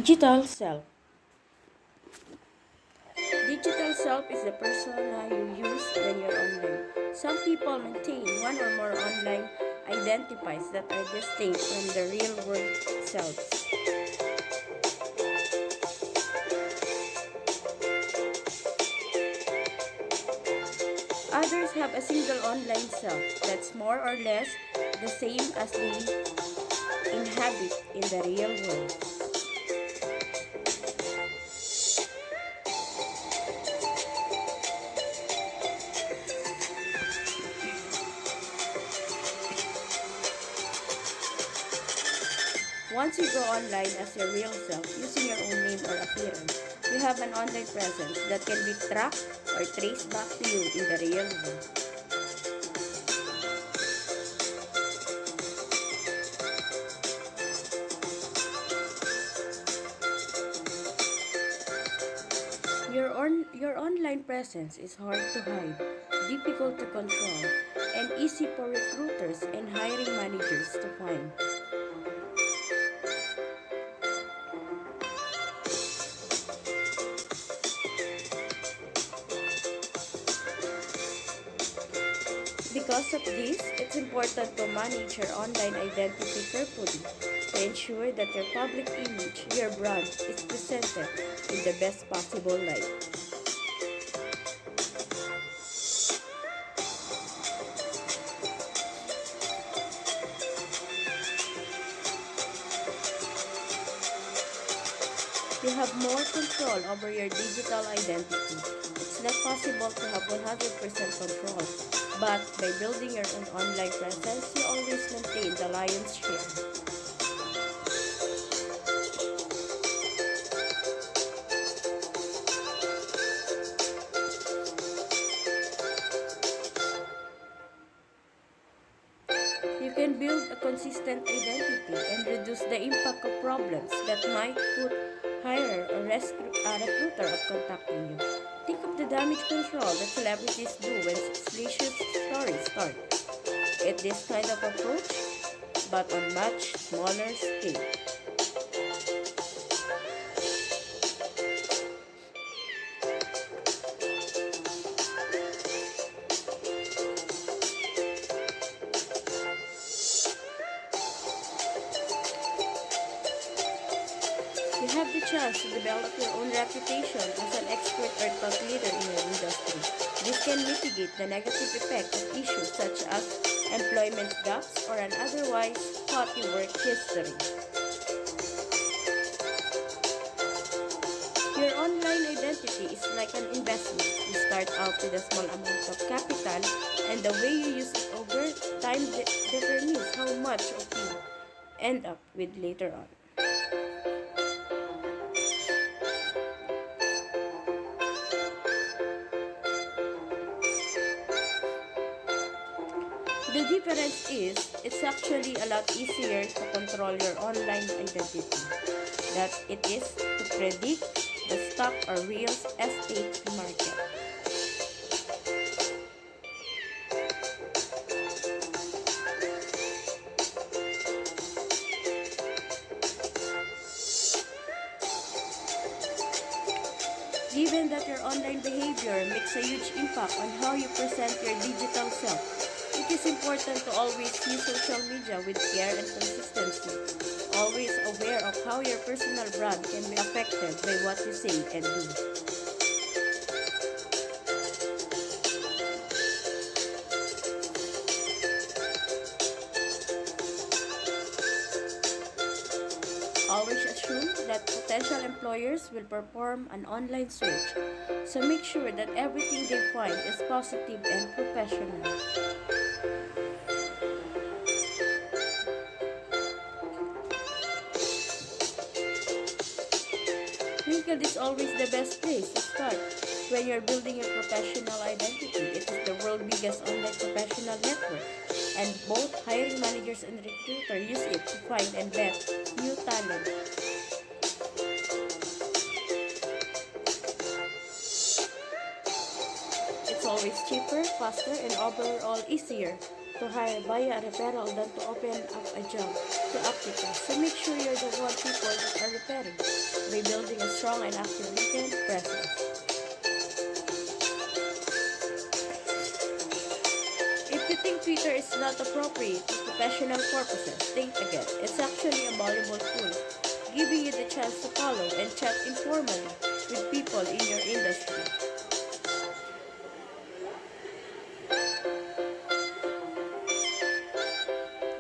Digital self. Digital self is the persona you use when you're online. Some people maintain one or more online identifies that are distinct from the real world selves. Others have a single online self that's more or less the same as they inhabit in the real world. Once you go online as your real self, using your own name or appearance, you have an online presence that can be tracked or traced back to you in the real world. Your online presence is hard to hide, difficult to control, and easy for recruiters and hiring managers to find. Because of this, it's important to manage your online identity carefully to ensure that your public image, your brand, is presented in the best possible light. You have more control over your digital identity. It's not possible to have 100% control, but by building your own online presence, you always maintain the lion's share. You can build a consistent identity and reduce the impact of problems that might put hire or recruiter of contacting you. Think of the damage control that celebrities do when salacious stories start. It's this kind of approach, but on much smaller scale. You have the chance to develop your own reputation as an expert or thought leader in your industry. This can mitigate the negative effect of issues such as employment gaps or an otherwise spotty work history. Your online identity is like an investment. You start out with a small amount of capital, and the way you use it over time determines how much of you end up with later on. The difference is, it's actually a lot easier to control your online identity than it is to predict the stock or real estate market. Given that your online behavior makes a huge impact on how you present your digital self, it is important to always use social media with care and consistency, always aware of how your personal brand can be affected by what you say and do. Always assume that potential employers will perform an online search, so make sure that everything they find is positive and professional. LinkedIn is always the best place to start when you're building your professional identity. It is the world's biggest online professional network, and both hiring managers and recruiters use it to find and vet new talent. It's always cheaper, faster, and overall easier to hire via a referral than to open up a job to applicants. So make sure you're the one people that are referring by building a strong and active LinkedIn presence. If you think Twitter is not appropriate for professional purposes, think again. It's actually a valuable tool, giving you the chance to follow and chat informally with people in your industry.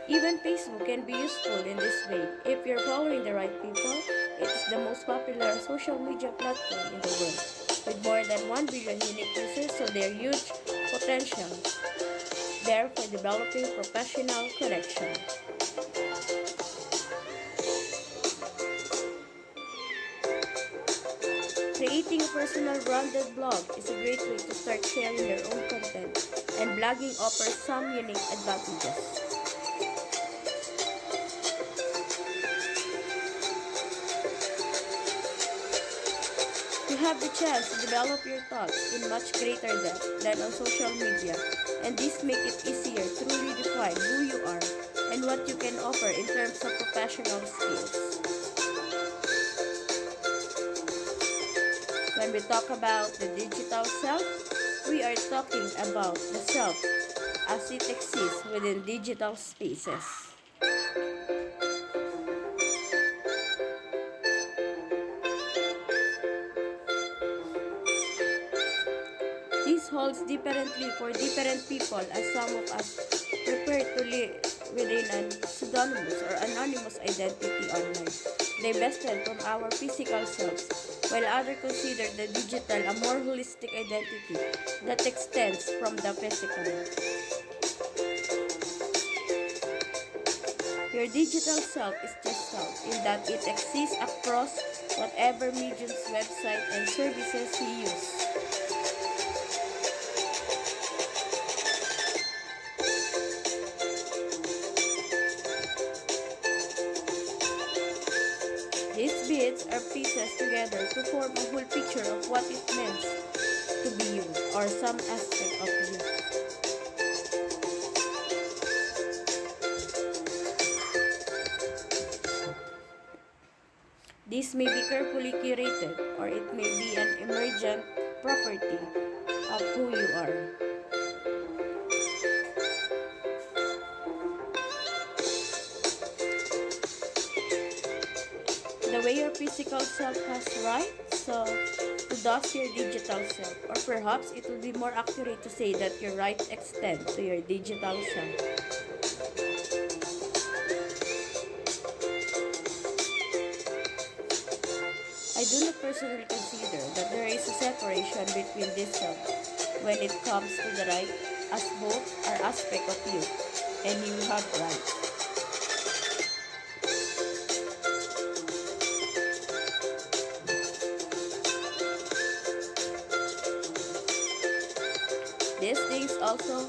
Even Facebook can be useful in this way. If you're following the right people, it is the most popular social media platform in the world, with more than 1 billion unique users, so there's huge potential there for developing professional connection. Creating a personal branded blog is a great way to start sharing your own content, and blogging offers some unique advantages. You have the chance to develop your thoughts in much greater depth than on social media, and this makes it easier to truly define who you are and what you can offer in terms of professional skills. When we talk about the digital self, we are talking about the self as it exists within digital spaces. This holds differently for different people, as some of us prefer to live within a pseudonymous or anonymous identity online, divested from our physical selves, while others consider the digital a more holistic identity that extends from the physical. Your digital self is just self in that it exists across whatever mediums, website, and services you use. These bits are pieces together to form a whole picture of what it means to be you, or some aspect of you. This may be carefully curated, or it may be an emergent property of who you are. The way your physical self has rights, so does your digital self. Or perhaps it would be more accurate to say that your rights extend to your digital self. I do not personally consider that there is a separation between this self when it comes to the right, as both are aspects of you, and you have rights. These things also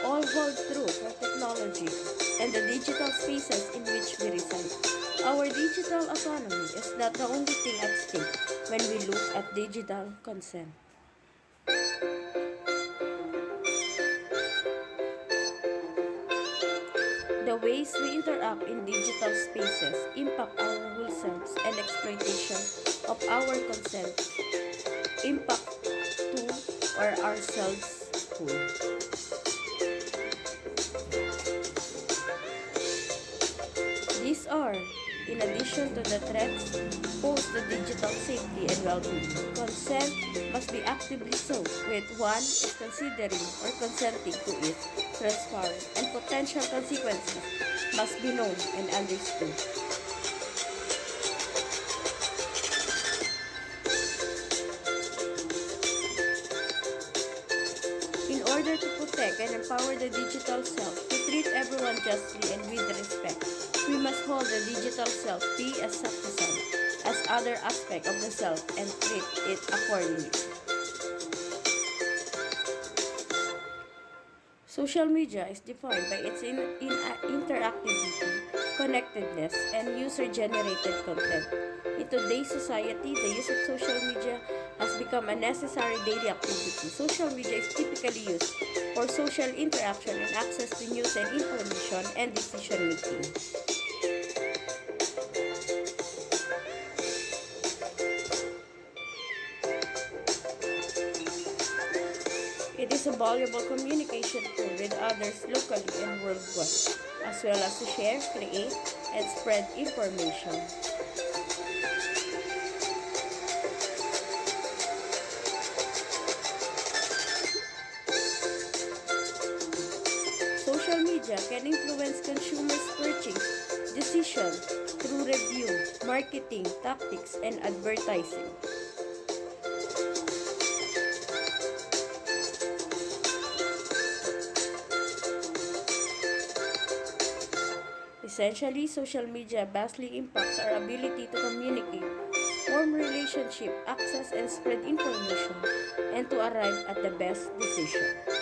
all hold true for technology and the digital spaces in which we reside. Our digital autonomy is not the only thing at stake when we look at digital consent. The ways we interact in digital spaces impact our whole selves, and exploitation of our consent impact to or ourselves whole. These are, in addition to the threats posed to digital safety and well-being. Consent must be actively sought with one is considering or consenting to it, transparent, and potential consequences must be known and understood. In order to protect and empower the digital self, to treat everyone justly and with respect, we must hold the digital self be as sacrosanct as other aspects of the self and treat it accordingly. Social media is defined by its interactivity, connectedness, and user-generated content. In today's society, the use of social media has become a necessary daily activity. Social media is typically used for for social interaction and access to news and information and decision making. It is a valuable communication tool with others locally and worldwide, as well as to share, create, and spread information. Social media can influence consumers' purchase decisions through review, marketing, tactics, and advertising. Essentially, social media vastly impacts our ability to communicate, form relationship, access and spread information, and to arrive at the best decision.